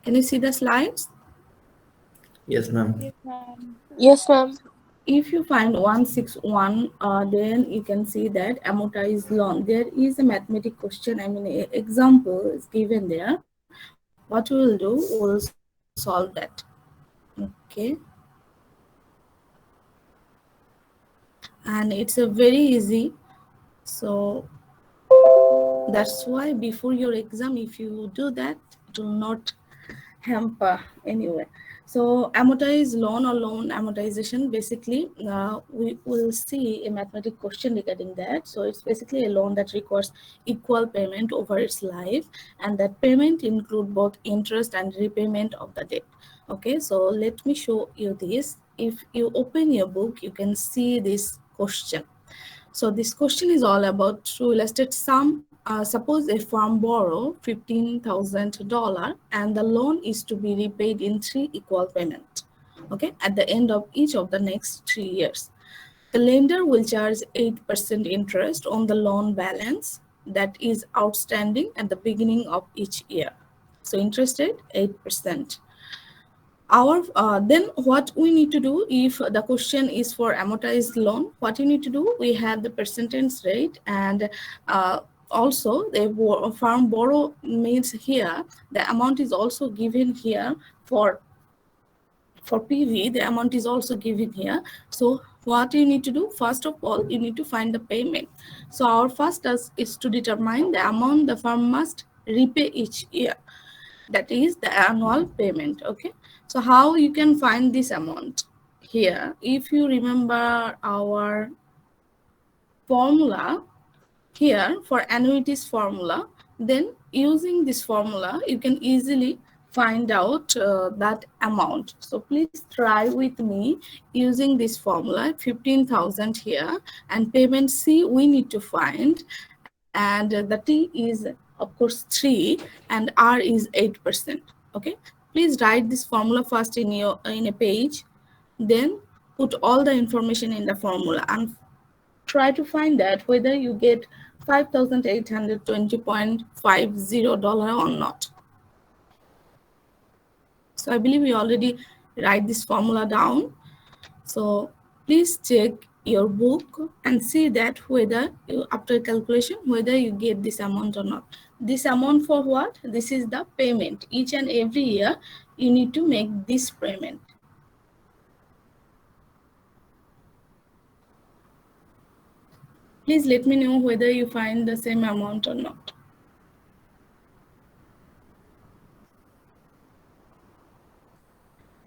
Can you see the slides? Yes, ma'am. Yes, ma'am. Yes, ma'am. If you find 161, then you can see that amortized loan. There is a mathematical question, I mean, example is given there. What we will do, we'll solve that. Okay. And it's a very easy. So that's why before your exam, if you do that, it will not hamper anyway. So amortized loan or loan amortization, basically we will see a mathematical question regarding that. So it's basically a loan that requires equal payment over its life, and that payment include both interest and repayment of the debt. Okay, so let me show you this. If you open your book, you can see this question. So this question is all about true illustrate sum. Suppose a firm borrow $15,000 and the loan is to be repaid in 3 equal payments. Okay, at the end of each of the next 3 years. The lender will charge 8% interest on the loan balance that is outstanding at the beginning of each year. So interest rate 8%. Our then what we need to do, if the question is for amortized loan, what you need to do, we have the percentage rate, and also the firm borrow means here the amount is also given here. For PV, the amount is also given here. So what you need to do, first of all, you need to find the payment. So our first task is to determine the amount the firm must repay each year, that is the annual payment. Okay, so how you can find this amount here? If you remember our formula here for annuities formula, then using this formula you can easily find out that amount. So please try with me using this formula. 15,000 here, and payment C we need to find, and the T is of course 3 and R is 8%. Okay, please write this formula first in a page, then put all the information in the formula and try to find that whether you get $5,820.50 or not. So I believe you already write this formula down. So please check your book and see that whether you, after calculation, whether you get this amount or not. This amount for what? This is the payment. Each and every year you need to make this payment. Please let me know whether you find the same amount or not.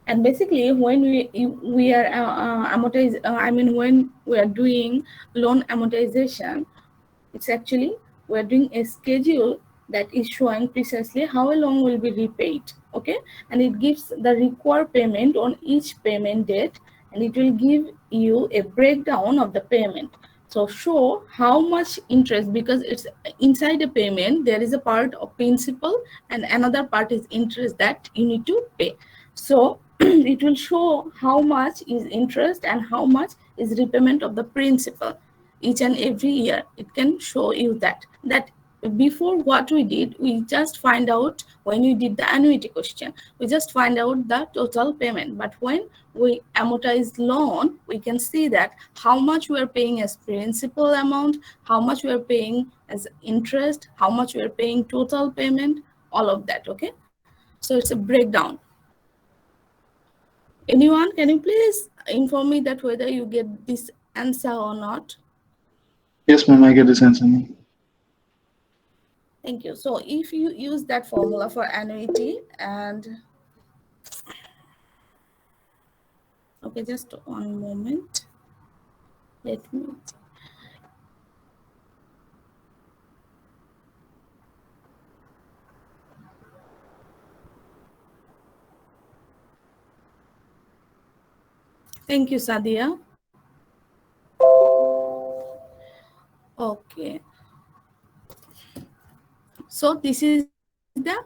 And basically, when we are when we are doing loan amortization, it's actually we're doing a schedule that is showing precisely how a loan will be repaid. Okay, and it gives the required payment on each payment date, and it will give you a breakdown of the payment. So show how much interest, because it's inside the payment there is a part of principal and another part is interest that you need to pay. So it will show how much is interest and how much is repayment of the principal each and every year. It can show you that before what we did, we just find out when we did the annuity question, we just find out the total payment. But when we amortize loan, we can see that how much we are paying as principal amount, how much we are paying as interest, how much we are paying total payment, all of that. Okay, so it's a breakdown. Anyone, can you please inform me that whether you get this answer or not? Yes, ma'am, I get this answer, ma'am. Thank you. So if you use that formula for annuity, and okay, just one moment. Let me. Thank you, Sadia. Okay. So this is the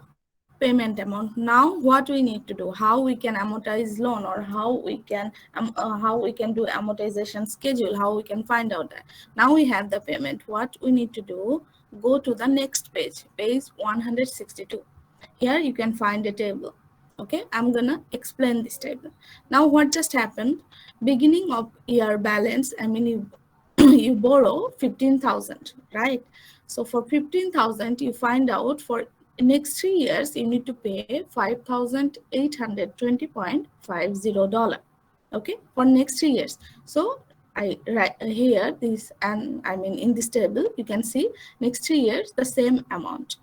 payment amount. Now what we need to do, how we can amortize loan, or how we can do amortization schedule, how we can find out that. Now we have the payment. What we need to do, go to the next page, page 162. Here you can find a table. Okay, I'm gonna explain this table. Now what just happened, beginning of year balance, I mean you you borrow 15,000, right? So for 15,000 you find out for next 3 years you need to pay $5,820.50, okay, for next 3 years. So I write here this, and I mean in this table you can see next 3 years the same amount.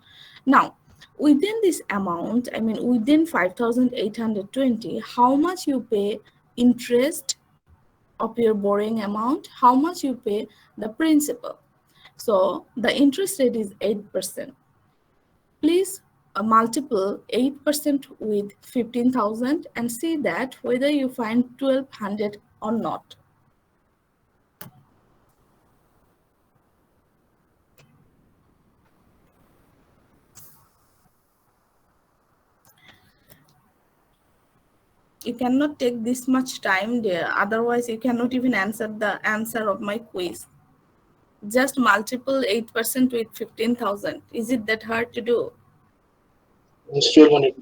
Now within this amount, I mean within 5,820, how much you pay interest of your borrowing amount, how much you pay the principal. So the interest rate is 8%. Please multiple 8% with 15,000 and see that whether you find 1,200 or not. You cannot take this much time there, otherwise you cannot even answer the answer of my quiz. Just multiple 8% with 15,000. Is it that hard to do? It's 1200.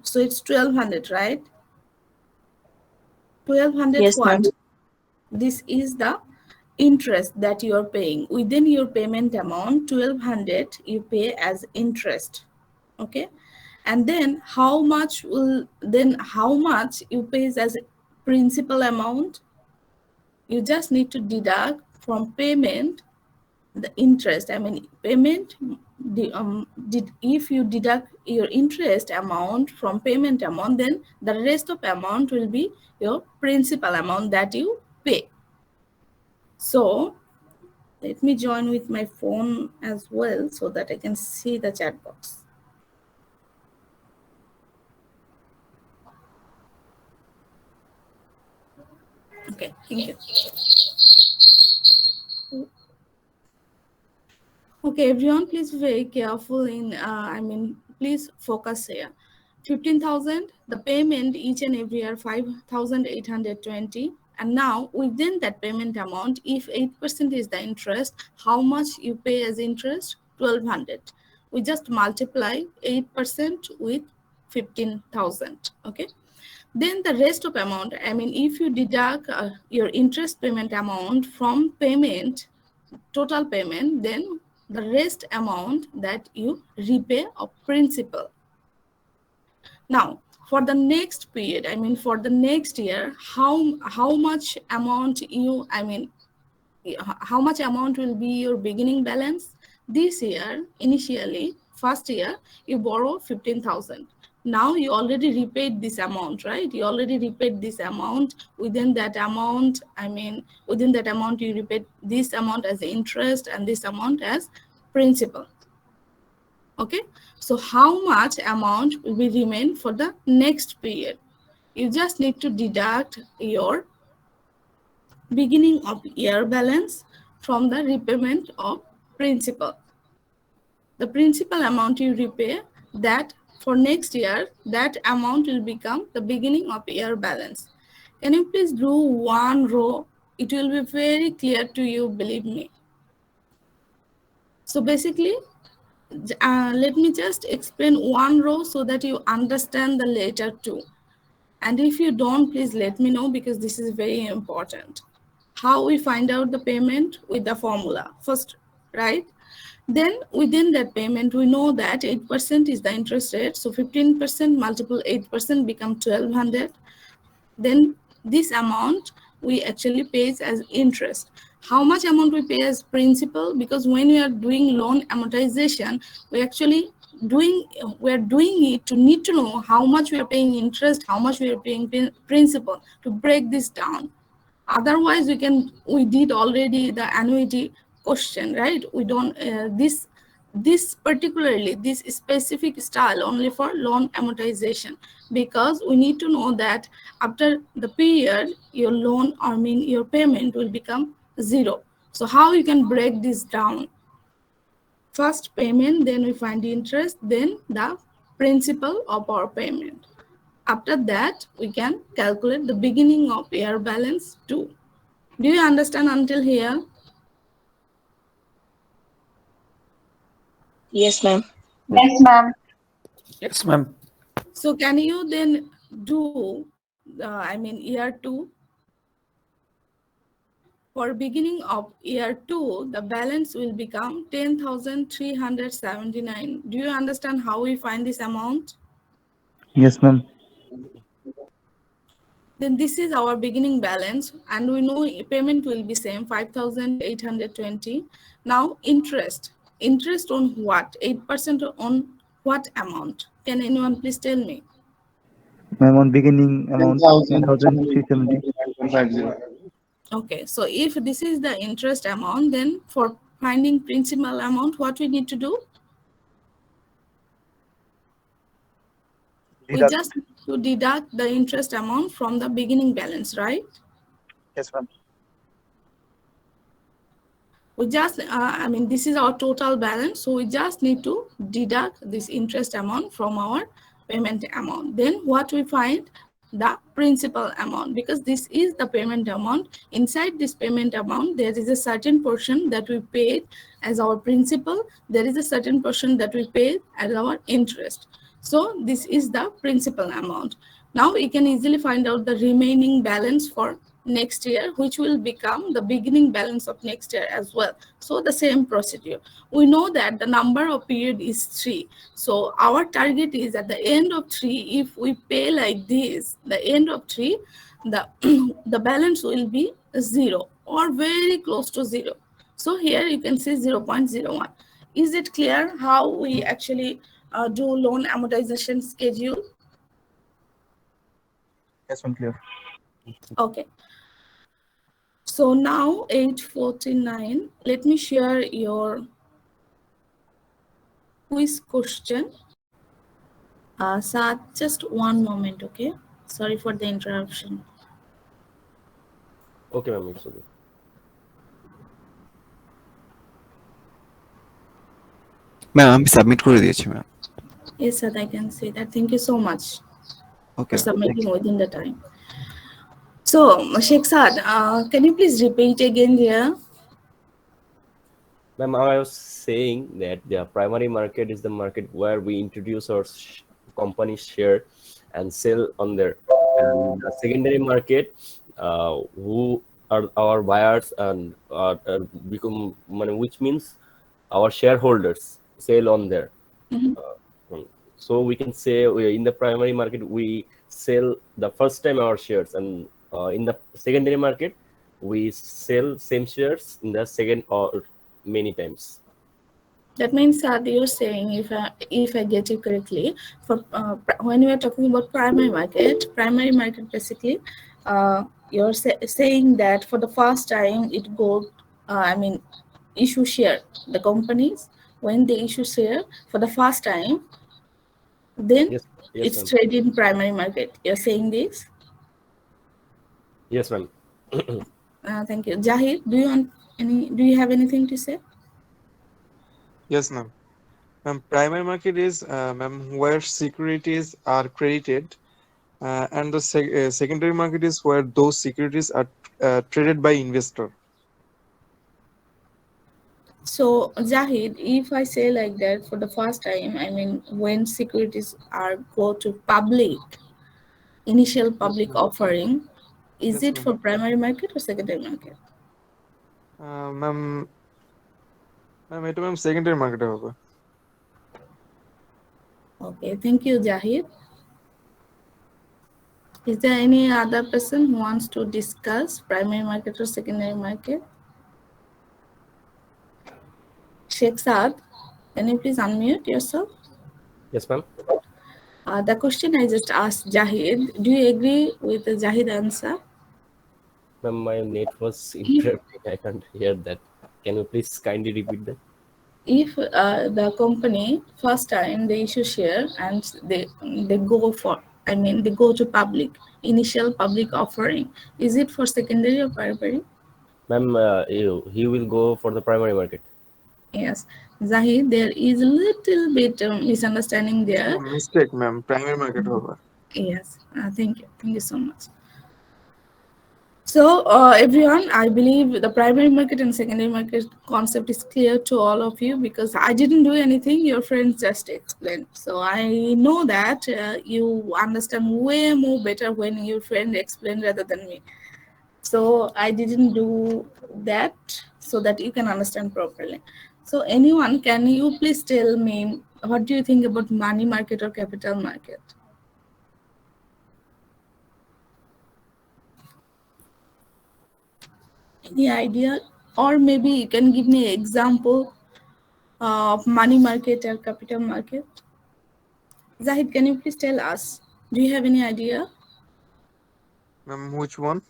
So it's 1,200, right? 1,200 Yes, ma'am. what? This is the interest that you are paying. Within your payment amount, 1,200 you pay as interest. Okay? And then how much you pay as principal amount? You just need to deduct from payment the interest. I mean payment, if you deduct your interest amount from payment amount, then the rest of amount will be your principal amount that you pay. So let me join with my phone as well so that I can see the chat box. Okay, thank you. Okay, everyone, please be very careful in, please focus here. 15,000, the payment each and every year 5,820. And now within that payment amount, if 8% is the interest, how much you pay as interest? 1,200. We just multiply 8% with 15,000, okay? Then the rest of amount, I mean, if you deduct your interest payment amount from payment, total payment, then the rest amount that you repay of principal. Now for the next period, I mean for the next year, how much amount you, I mean how much amount will be your beginning balance? This year, initially first year you borrow 15,000. Now you already repaid this amount, right? You already repaid this amount. Within that amount, I mean within that amount you repaid this amount as interest and this amount as principal. Okay, so how much amount will be remain for the next period? You just need to deduct your beginning of year balance from the repayment of principal. The principal amount you repay, that for next year, that amount will become the beginning of year balance. Can you please do one row? It will be very clear to you, believe me. So basically, let me just explain one row so that you understand the later two. And if you don't, please let me know, because this is very important. How we find out the payment? With the formula first, right? Then within that payment, we know that 8% is the interest rate. So 15% multiple 8% become 1,200. Then this amount we actually pays as interest. How much amount we pay as principal? Because when we are doing loan amortization, we actually we're doing it to need to know how much we are paying interest, how much we are paying principal, to break this down. Otherwise we did already the annuity question, right? We don't this particularly this specific style only for loan amortization, because we need to know that after the period your loan, I mean your payment, will become zero. So how you can break this down? First payment, then we find the interest, then the principal of our payment. After that, we can calculate the beginning of year balance too. Do you understand until here? Yes, ma'am. Yes, ma'am. Yes, ma'am. So can you then do, year 2? For beginning of year 2, the balance will become 10,379. Do you understand how we find this amount? Yes, ma'am. Then this is our beginning balance, and we know payment will be same, 5,820. Now interest. Interest on what? 8% on what amount? Can anyone please tell me? Ma'am, on beginning amount 10,370. 10,350. Okay, so if this is the interest amount, then for finding principal amount, what we need to do? We Deduct. just need to deduct the interest amount from the beginning balance, right? Yes, ma'am. We just, this is our total balance. So we just need to deduct this interest amount from our payment amount. Then what we find? The principal amount, because this is the payment amount. Inside this payment amount, there is a certain portion that we paid as our principal. There is a certain portion that we paid as our interest. So this is the principal amount. Now we can easily find out the remaining balance for next year, which will become the beginning balance of next year as well. So the same procedure. We know that the number of period is 3. So our target is at the end of 3, if we pay like this, the end of 3, the the balance will be 0 or very close to 0. So here you can see 0.01. Is it clear how we actually do loan amortization schedule? Yes, ma'am, clear. Okay. So now 8:49, let me share your quiz question. Sir, just one moment, okay? Sorry for the interruption. Okay, ma'am, it's okay. Ma'am আমি submit করে দিয়েছি ma'am. Yes, sir, I can say that. Thank you so much okay for submitting within the time. So, Sheikh Saad, can you please repeat again here? Ma'am, I was saying that the primary market is the market where we introduce our company share and sell on there. And the secondary market, who are our buyers and become money, which means our shareholders sell on there. So we can say in the primary market we sell the first time our shares, and in the secondary market we sell same shares in the second or many times. That means, Saad, you're saying, if I get you correctly, for when we are talking about primary market basically, you're saying that for the first time it goes, issue share, the companies, when they issue share for the first time, then Yes, it's ma'am. traded in primary market. You're saying this? Yes, ma'am. Thank you. Jahid, do you have anything to say? Yes, ma'am. Ma'am, primary market is ma'am where securities are credited, and the secondary market is where those securities are traded by investor. So, Zahid, if I say like that, for the first time, when securities are go to public, initial public offering, is Yes, it ma'am. for primary market or secondary market? Ma'am, এটা ma'am secondary মার্কেটে হবে। Okay, thank you, Zahid. Is there any other person who wants to discuss primary market or secondary market? Sheikh Saad, can you please unmute yourself? Yes, ma'am. The question I just asked Zahid, do you agree with the Zahid answer? Ma'am, my net was interrupting. I can't hear that. Can you please kindly repeat that? If the company first time they issue share and they go for, they go to public, initial public offering, is it for secondary or primary? Ma'am, he will go for the primary market. Yes, Zahid, there is a little bit misunderstanding there. Mistake ma'am, primary market হবে। Yes, thank you so much. So, everyone, I believe the primary market and secondary market concept is clear to all of you because I didn't do anything, your friends just explained. So, I know that you understand way more better when your friend explained rather than me. So, I didn't do that so that you can understand properly. So, anyone, can you please tell me what do you think about money market or capital market? Any idea? Or maybe you can give me an example of money market or capital market. Zahid, can you please tell us? Do you have any idea? Which one?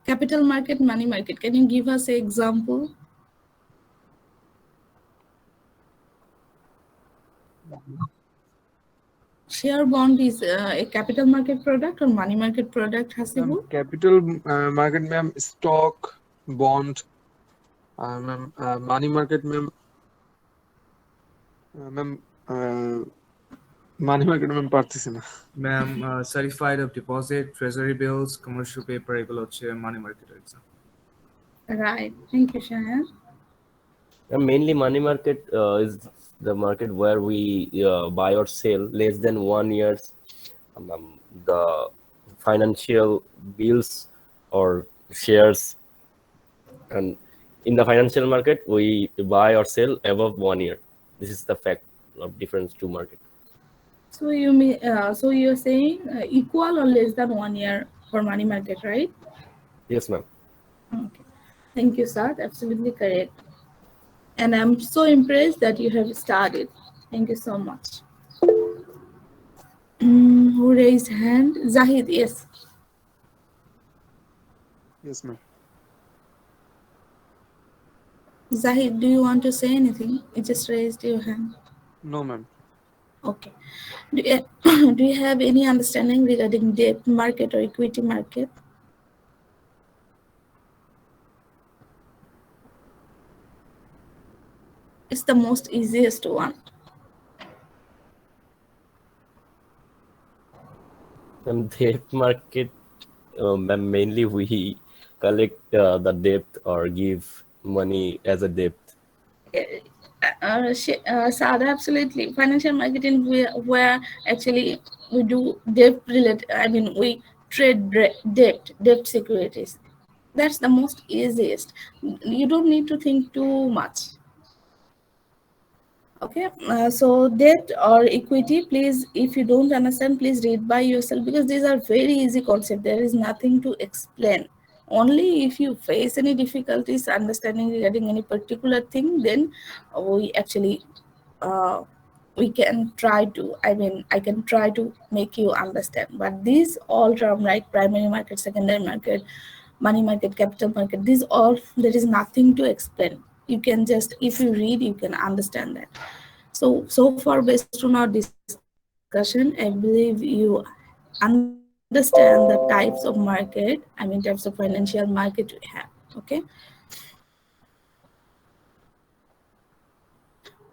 Capital market, money market. Can you give us an example? Share bond is a capital market product or money market product, Hasibu? Capital market, ma'am, stock, bond, money market, ma'am, ma'am, money market, ma'am, পারতেছি না। Ma'am certified of deposit, treasury bills, commercial paper, এগুলো হচ্ছে money মার্কেটের exam. Right. Thank you, Shahan. Mainly money market is the market where we buy or sell less than 1 years the financial bills or shares, and in the financial market we buy or sell above 1 year. This is the fact of difference to market. So you mean, so you're saying equal or less than 1 year for money market, right? Yes, ma'am. Okay. Thank you, sir. Absolutely correct. And I'm so impressed that you have started. Thank you so much. Who raised hand? Zahid, yes. Yes, ma'am. Zahid, do you want to say anything? You just raised your hand. No, ma'am. Okay. Do you, do you have any understanding regarding debt market or equity market? It's the most easiest one. Debt market, mainly we collect the debt or give money as a debt. Sada, absolutely. Financial marketing where actually we do debt related. I mean, we trade debt securities. That's the most easiest. You don't need to think too much. Okay, so debt or equity, please, if you don't understand, please read by yourself because these are very easy concepts. There is nothing to explain. Only if you face any difficulties understanding regarding any particular thing, then we actually uh, we can try to. I mean, I can try to make you understand. But these all term, right? Primary market, secondary market, money market, capital market. These all there is nothing to explain. You can just, if you read, you can understand that. So far, based on our discussion, I believe you understand the types of market, I mean types of financial market we have. Okay.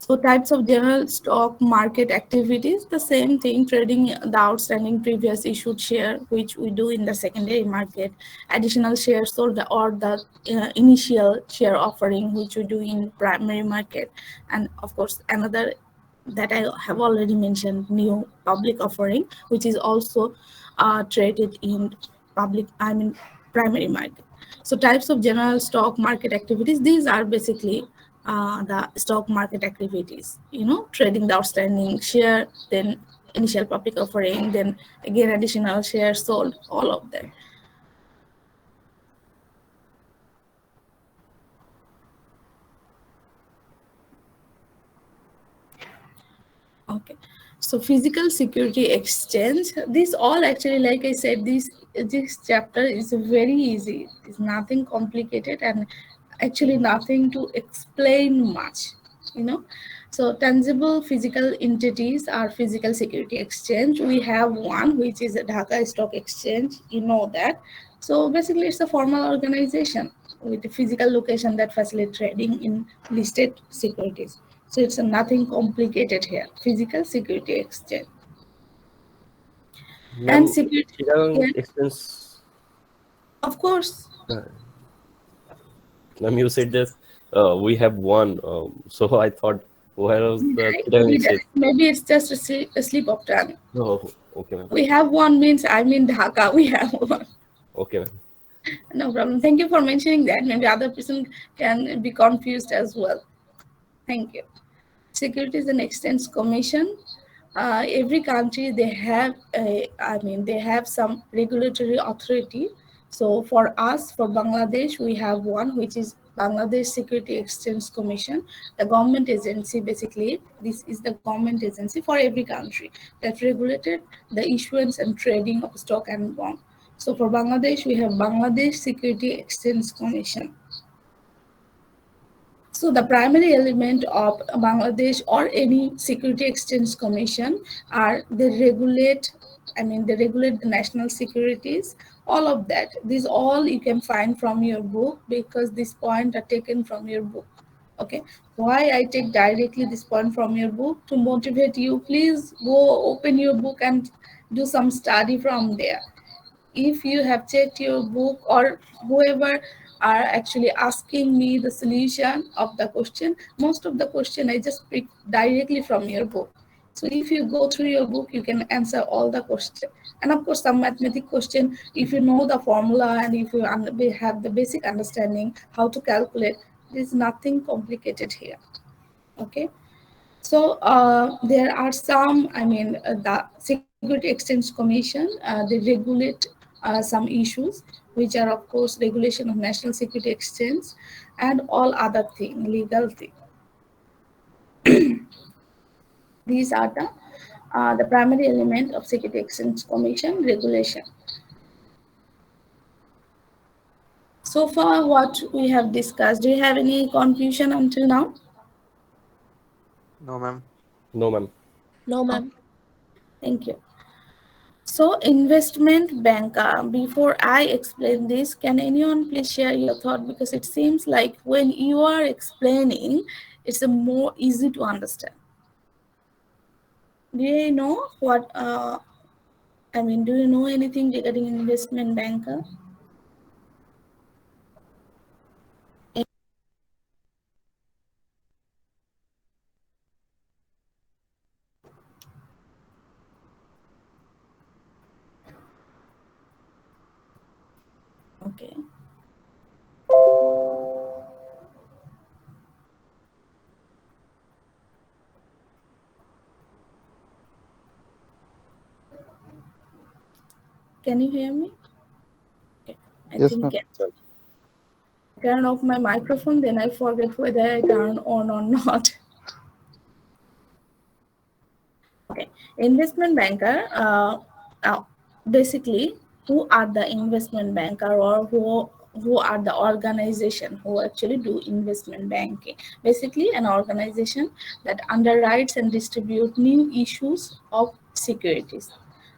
So types of general stock market activities, the same thing, trading the outstanding previous issued share, which we do in the secondary market, additional shares or the initial share offering, which we do in primary market, and of course another that I have already mentioned, new public offering, which is also traded in primary market. So types of general stock market activities, these are basically the stock market activities, trading the outstanding share, then initial public offering, then again additional shares sold, all of that. Okay, so physical security exchange, this all actually, like I said, this chapter is very easy. It's nothing complicated and actually nothing to explain much, So tangible physical entities are physical security exchange. We have one, which is a Dhaka Stock Exchange, that. So basically it's a formal organization with a physical location that facilitates trading in listed securities. So it's nothing complicated here. Physical security exchange. Ma'am, And security, Chittagong yeah. Exchange, Of course. Ma'am, you said this. We have one. So I thought, where was the Chittagong? Maybe it's just a slip of tongue. No, okay, ma'am. We have one means I mean Dhaka. We have one. Okay, ma'am. No problem. Thank you for mentioning that. Maybe other person can be confused as well. Thank you. Securities and Exchange Commission. Every country they have, they have some regulatory authority. So for us, for Bangladesh, we have one which is Bangladesh Security Exchange Commission, the government agency. Basically, this is the government agency for every country that regulated the issuance and trading of stock and bond. So for Bangladesh, we have Bangladesh Security Exchange Commission. So the primary element of Bangladesh or any Security Exchange Commission are they regulate the national securities, all of that. These all you can find from your book because these points are taken from your book. Okay, why I take directly this point from your book? To motivate you, please go open your book and do some study from there. If you have checked your book or whoever are actually asking me the solution of the question, most of the question I just pick directly from your book. So if you go through your book, you can answer all the question. And of course, some mathematic question, if you know the formula and if you have the basic understanding how to calculate, there's nothing complicated here. Okay. So there are some, the Security Exchange Commission, they regulate some issues, which are of course regulation of national security exchange and all other thing, legal thing. These are the primary element of Security Exchange Commission regulation. So far, what we have discussed, do you have any confusion until now? No, ma'am. No, ma'am. No, ma'am. Thank you. So investment banker, before I explain this, can anyone please share your thought? Because it seems like when you are explaining, it's a more easy to understand. Do you know what, do you know anything regarding investment banker? Okay. Can you hear me? Okay. I Yes, think ma'am. yes. Turn off my microphone, then I forget whether I turn on or not. Okay, investment banker, basically, who are the investment banker or who are the organization who actually do investment banking? Basically, an organization that underwrites and distribute new issues of securities.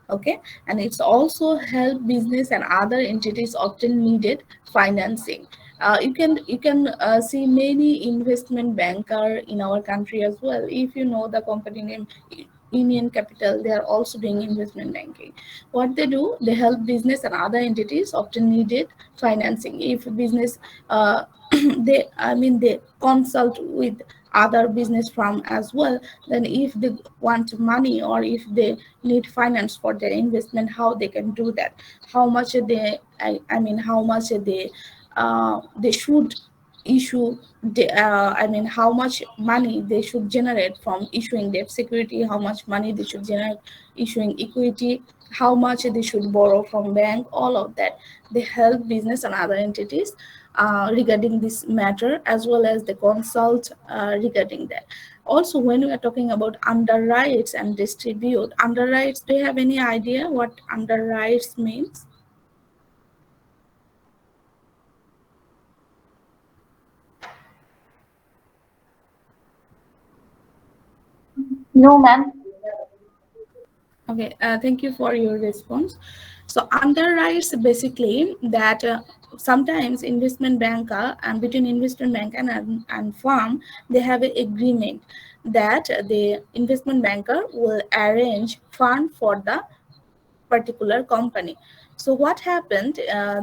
Okay, and it's also help business and other entities often needed financing. You can see many investment banker in our country as well. If you know the company name Union Capital, they are also doing investment banking. What they do, they help business and other entities often needed financing. If business, they consult with other business firm as well. Then if they want money or if they need finance for their investment, how they can do that? How much how much they should issue how much money they should generate from issuing debt security, how much money they should generate issuing equity, how much they should borrow from bank, all of that. They help business and other entities regarding this matter, as well as they consult regarding that. Also, when we are talking about underwrites and distribute underwrites, do you have any idea what underwrites means? No, ma'am. Okay, thank you for your response. So underwrites basically that sometimes investment banker and between investment bank and firm, they have an agreement that the investment banker will arrange fund for the particular company. So what happened?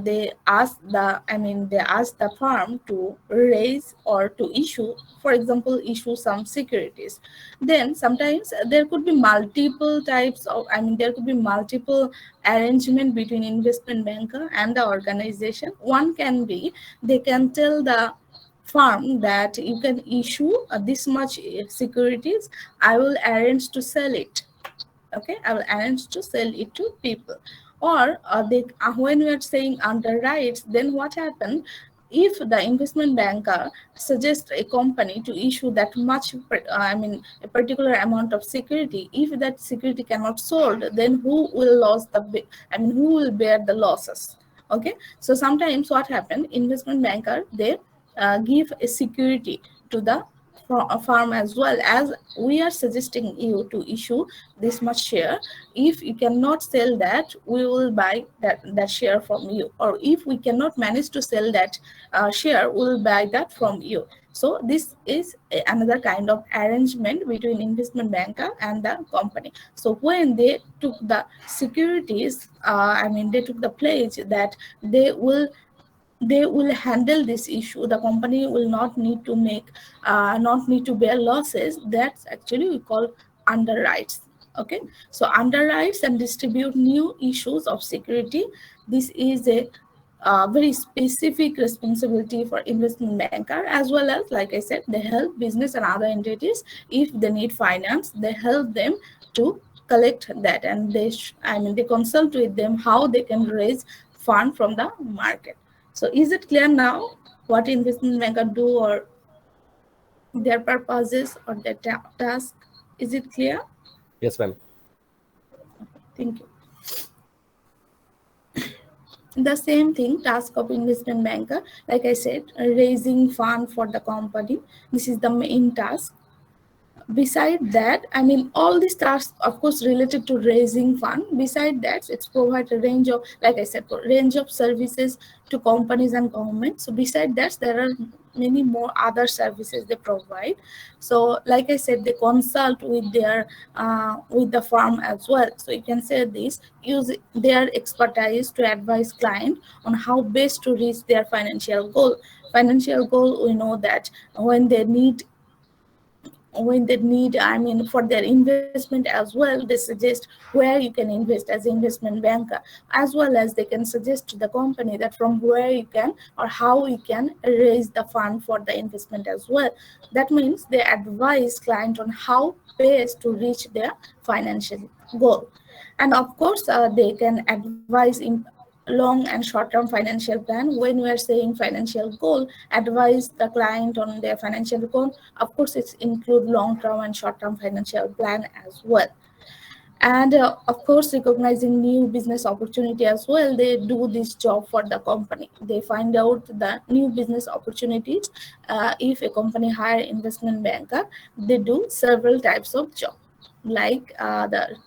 They asked the firm to raise or to issue, for example, issue some securities. Then sometimes there could be multiple types of, there could be multiple arrangement between investment banker and the organization. One can be they can tell the firm that you can issue this much securities. I will arrange to sell it. Okay, I will arrange to sell it to people. Or when we are saying underwrites, then what happened? If the investment banker suggests a company to issue that much, a particular amount of security, if that security cannot sold, then who will who will bear the losses? Okay, so sometimes what happened, investment banker, they give a security to the firm as well, as we are suggesting you to issue this much share. If you cannot sell that, we will buy that share from you, or if we cannot manage to sell that share, we will buy that from you. So this is another kind of arrangement between investment banker and the company. So when they took the securities, they took the pledge that they will handle this issue, the company will not need to bear losses. That's actually we call underwrites. Okay, so underwrites and distribute new issues of security. This is a very specific responsibility for investment banker, as well as, like I said, they help business and other entities. If they need finance, they help them to collect that, and they consult with them how they can raise fund from the market. So is it clear now what investment banker do, or their purposes, or their task? Is it clear? Yes, ma'am. Thank you. The same thing, task of investment banker, like I said, raising fund for the company. This is the main task. Beside that, all these tasks, of course, related to raising fund. Beside that, it's provide a range of, like I said, range of services to companies and governments. So beside that, there are many more other services they provide. So like I said, they consult with the firm as well. So you can say this, use their expertise to advise client on how best to reach their financial goal. Financial goal, we know that when they need, for their investment as well, they suggest where you can invest as investment banker, as well as they can suggest to the company that from where you can, or how you can raise the fund for the investment as well. That means they advise client on how best to reach their financial goal. And of course, they can advise in long and short-term financial plan. When we are saying financial goal, advise the client on their financial goal. Of course, it's include long-term and short-term financial plan as well. And of course, recognizing new business opportunity as well. They do this job for the company. They find out the new business opportunities. If a company hire investment banker, they do several types of job, like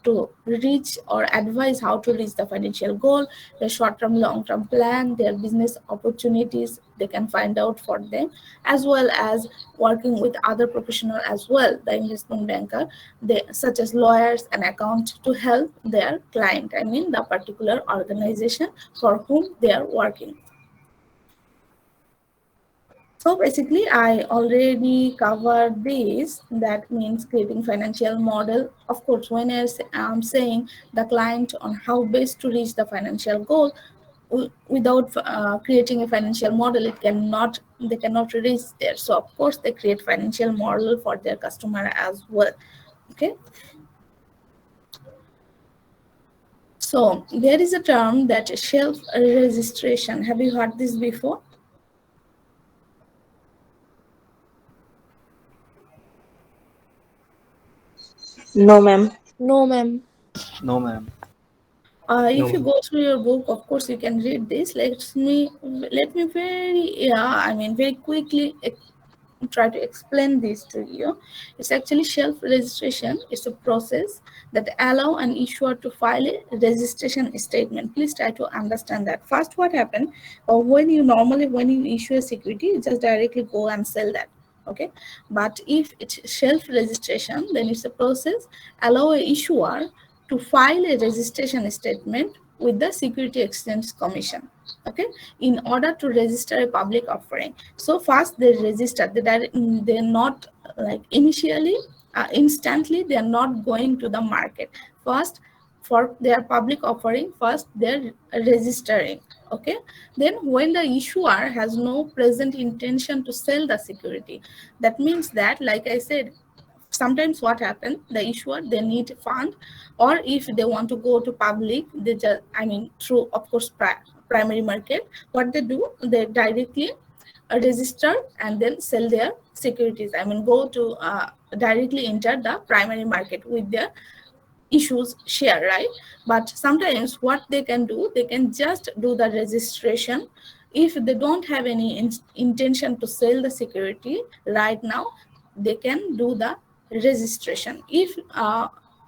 to reach or advise how to reach the financial goal, the short-term, long-term plan, their business opportunities they can find out for them, as well as working with other professional as well, the investment banker, they such as lawyers and account, to help their client, the particular organization for whom they are working. So basically, I already covered this. That means creating financial model. Of course, when I'm saying the client on how best to reach the financial goal, without creating a financial model, they cannot reach there. So of course, they create financial model for their customer as well. Okay. So there is a term that shelf registration. Have you heard this before? No, ma'am. No, ma'am. No, ma'am. If you No. go through your book, of course, you can read this. Let me very quickly try to explain this to you. It's actually shelf registration. It's a process that allow an issuer to file a registration statement. Please try to understand that. First, what happened when you issue a security, you just directly go and sell that. Okay, but if it's shelf registration, then it's a process allow a issuer to file a registration statement with the Security Exchange Commission. Okay, in order to register a public offering. So first they register. They're not like initially, instantly. They are not going to the market. First, for their public offering, first they're registering. Okay, then when the issuer has no present intention to sell the security, that means that, like I said, sometimes what happens, the issuer, they need fund, or if they want to go to public, they just, I mean, through, of course, primary market, what they do, they directly register and then sell their securities. I mean, go to directly enter the primary market with their issues share, right? But sometimes what they can do, they can just do the registration. If they don't have any intention to sell the security right now, they can do the registration if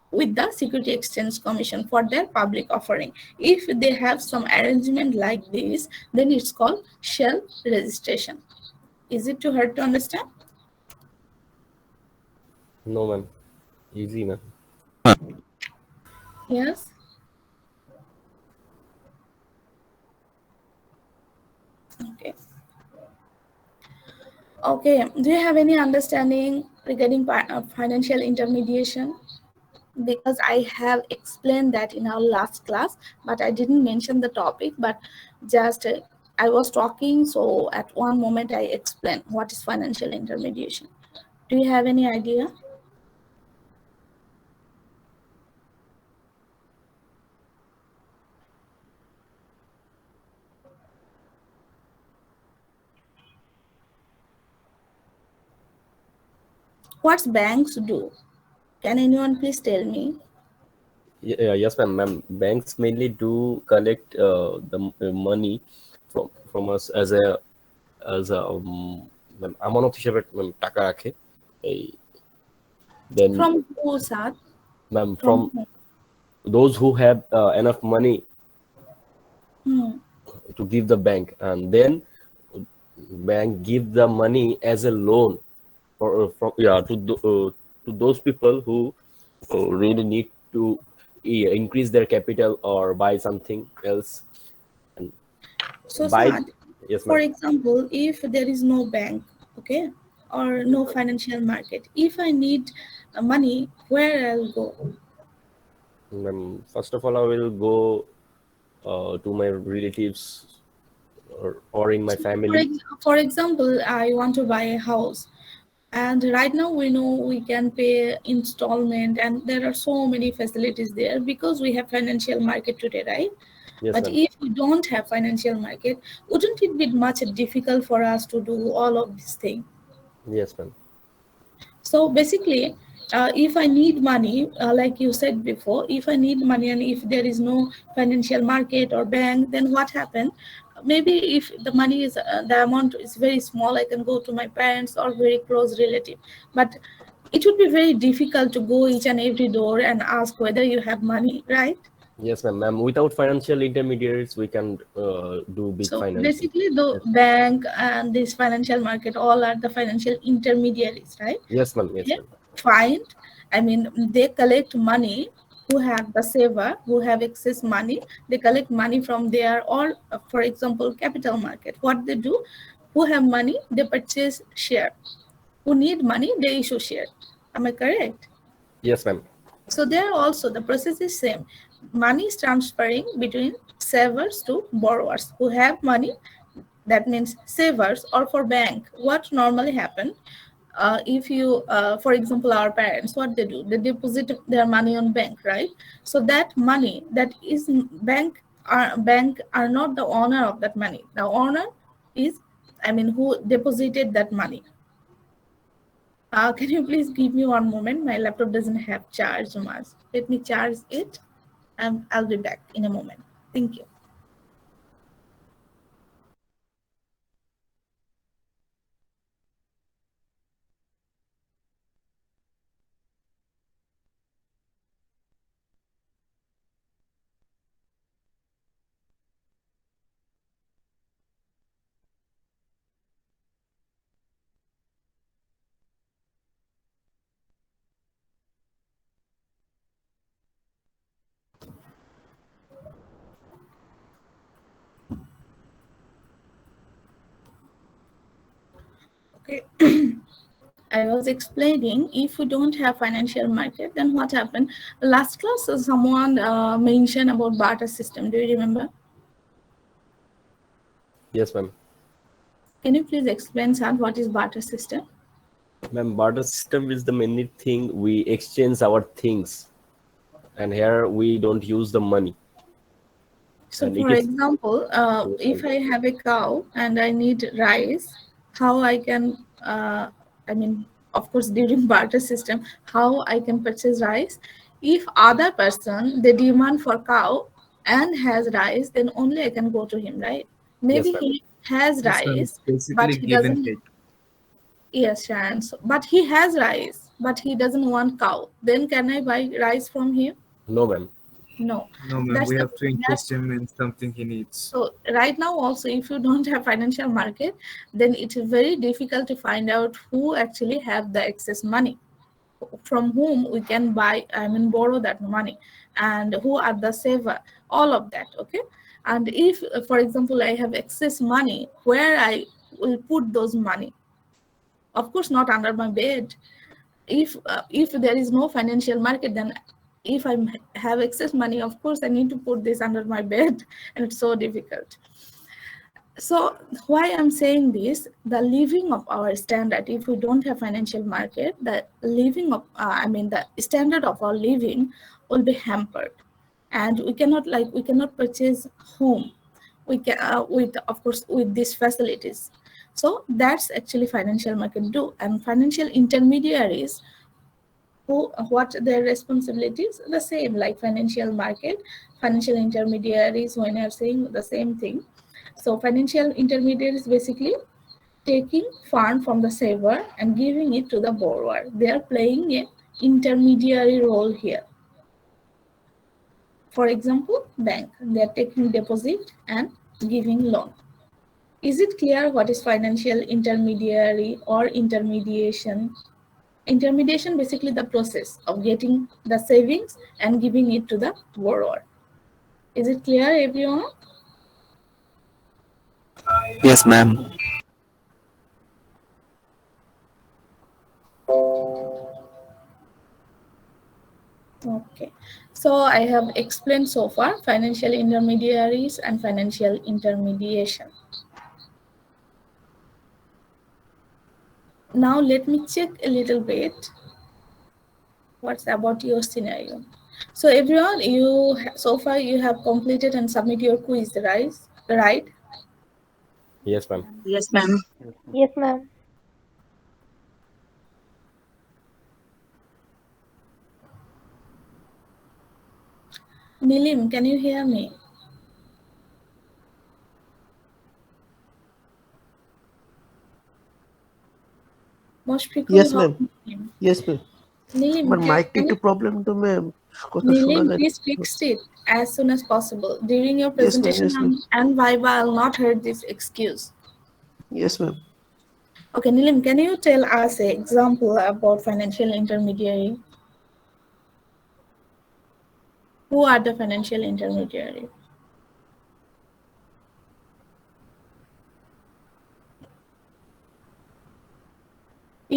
with the Security Exchange Commission for their public offering. If they have some arrangement like this, then it's called shelf registration. Is it too hard to understand? No, ma'am. Easy, ma'am. Yes. Okay. Okay, do you have any understanding regarding financial intermediation? Because I have explained that in our last class, but I didn't mention the topic, but just I was talking, so at one moment I explained what is financial intermediation. Do you have any idea? What banks do? Can anyone please tell me? Yes, ma'am. Banks mainly do collect the money from us as a আমানত হিসেবে টাকা রাখে এই then From who, Saad? ma'am From from whom? those who have enough money Hmm. to give the bank, and then bank give the money as a loan for from to those people who really need to increase their capital or buy something else. And So, buy. Saad, Yes, for ma'am. example, if there is no bank, okay, or no financial market, if I need money, where I'll go? First of all, I will go to my relatives or in my So for, family. for example, I want to buy a house, and right now we know we can pay installment, and there are so many facilities there because we have financial market today, right? Yes, But ma'am. if we don't have financial market, wouldn't it be much difficult for us to do all of these things? Yes, ma'am. So basically, if I need money, like you said before, if I need money and if there is no financial market or bank, then what happened? Maybe if the money is the amount is very small, I can go to my parents or very close relative. But it would be very difficult to go each and every door and ask whether you have money, right? Yes, ma'am. Without financial intermediaries, we can do big So financing. basically, the Yes, bank and this financial market all are the financial intermediaries, right? yes, ma'am. Yes, They ma'am. find, I mean, they collect money. Who have the saver, who have excess money, they collect money from there. Or, for example, capital market. What they do, who have money, they purchase share. Who need money, they issue share. Am I correct? Yes, ma'am. So there also the process is same. Money is transferring between savers to borrowers who have money. That means savers, or for bank, what normally happen, if you for example, our parents, what they do, they deposit their money on bank, right? So that money, that is bank are not the owner of that money. The owner is, I mean, who deposited that money. Can you please give me one moment? My laptop doesn't have charge much. Let me charge it, and I'll be back in a moment. Thank you. Okay. I was explaining if we don't have financial market, then what happened? Last class, someone mentioned about barter system. Do you remember? Yes, ma'am. Can you please explain, sir, what is barter system? Ma'am, barter system is the mainly thing we exchange our things, and here we don't use the money. So, And it for is example, if I have a cow and I need rice, how I can, I mean, of course, during barter system, how I can purchase rice? If other person, they demand for cow and has rice, then only I can go to him, right? yes, Maybe ma'am. he has Yes, ma'am. It's rice, but basically he give and doesn't. take. Yes, Sharon. So, but he has rice, but he doesn't want cow. Then can I buy rice from him? No, ma'am. No. No, ma'am. That's We the have to that's interest him in something he needs. so right now also, if you don't have financial market, then it is very difficult to find out who actually have the excess money, from whom we can buy, I mean borrow that money, and who are the saver, all of that. Okay. And if for example I have excess money, where I will put those money? Of course not under my bed. If there is no financial market, then if I have excess money, of course I need to put this under my bed, and it's so difficult. So why I'm saying this, the living of our standard, if we don't have financial market, the living of the standard of our living will be hampered, and we cannot purchase home, we can with, of course, with these facilities. So that's actually financial market do. And financial intermediaries, who, what their responsibilities, the same like financial market, financial intermediaries, when you're saying the same thing. So financial intermediaries basically taking fund from the saver and giving it to the borrower. They are playing a intermediary role here. For example, bank, they are taking deposit and giving loan. Is it clear what is financial intermediary or intermediation? Intermediation, basically the process of getting the savings and giving it to the borrower. Is it clear, everyone? Yes, ma'am. Okay. So I have explained so far financial intermediaries and financial intermediation. Now let me check a little bit what's about your scenario. So everyone, so far you have completed and submit your quiz, right? Right? Yes, ma'am. Yes, ma'am. Yes, ma'am. Nilim, can you hear me? Mushfiqul Yes, Haq ma'am. Nilim. Yes, ma'am. Nilim, আমার মাইকটা can একটু you, problem তো ma'am কথা শোনা Nilim, যায় please fix it as soon as possible. During your yes ma'am presentation yes ma'am and Viva, I'll not heard this excuse. Yes ma'am Okay, Nilim, can you tell us an example about financial intermediary? Who are the financial intermediary?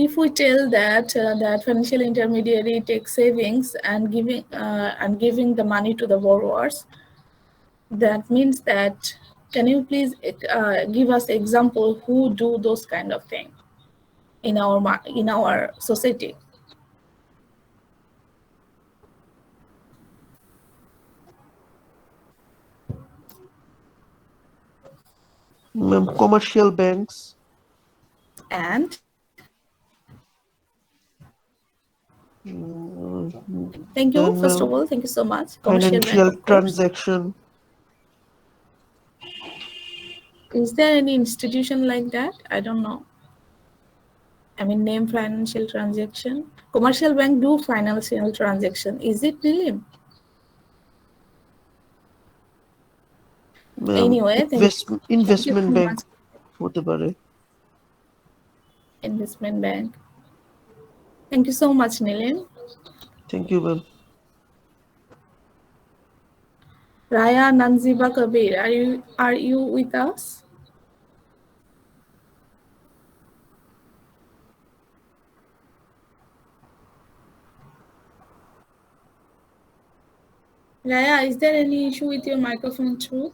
If we tell that that financial intermediary takes savings and giving the money to the borrowers, that means that, can you please give us example who do those kind of thing in our society? Ma'am commercial banks And thank you, then first ma'am of all, thank you so much. Commercial bank, financial of course. Transaction Is there any institution like that? I don't know. I mean, name financial transaction. Commercial bank do financial transaction. Is it Nilim? Ma'am Anyway, thank you investment so bank much. হতে পারে Investment bank. Thank you so much, Nilim. Thank you ma'am Raya Nanziba Kabir, are you with us? Raya, is there any issue with your microphone too?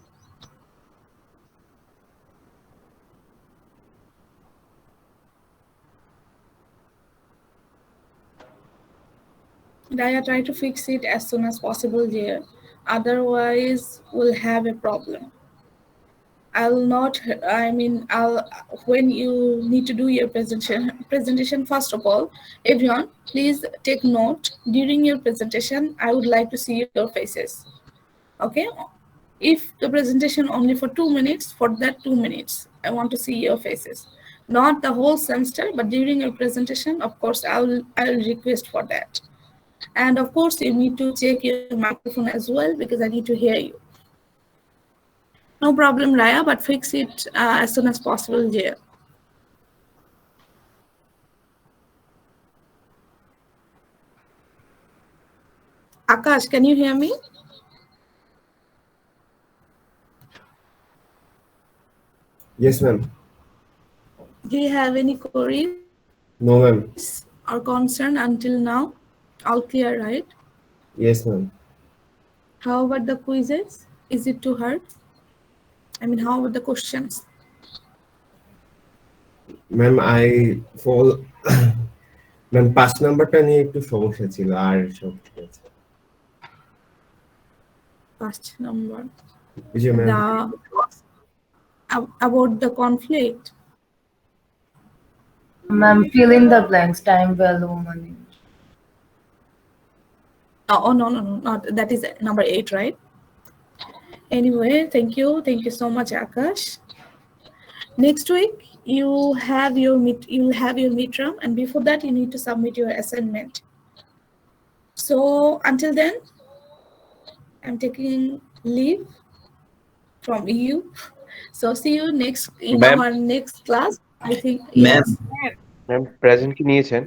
Raya, try to fix it as soon as possible, dear. Otherwise, we'll have a problem. I'll not. I mean, I'll when you need to do your presentation. First of all, everyone, please take note during your presentation. I would like to see your faces. Okay. If the presentation only for 2 minutes, for that 2 minutes, I want to see your faces. Not the whole semester, but during your presentation, of course, I'll request for that. And of course, you need to check your microphone as well because I need to hear you. No problem, Raya, but fix it as soon as possible, dear. Akash, can you hear me? Yes, ma'am. Do you have any queries No, ma'am. or concern until now? All clear, right? Yes, ma'am. How about the quizzes? Is it too hard? I mean, how about the questions? Ma'am ma'am 5 নাম্বারটা নিয়ে একটু সমস্যা ছিল, আর সব ঠিক আছে। First number. G ma'am. About the conflict. Ma'am, fill in the blanks, time, value, money. Oh, no, not that is number 8, right? Anyway, thank you so much, Akash. Next week you'll have your midterm, and before that you need to submit your assignment. So until then, I'm taking leave from you. So see you next in Ma'am. our next class. I think Ma'am. yes. Ma'am present কি নিয়েছেন?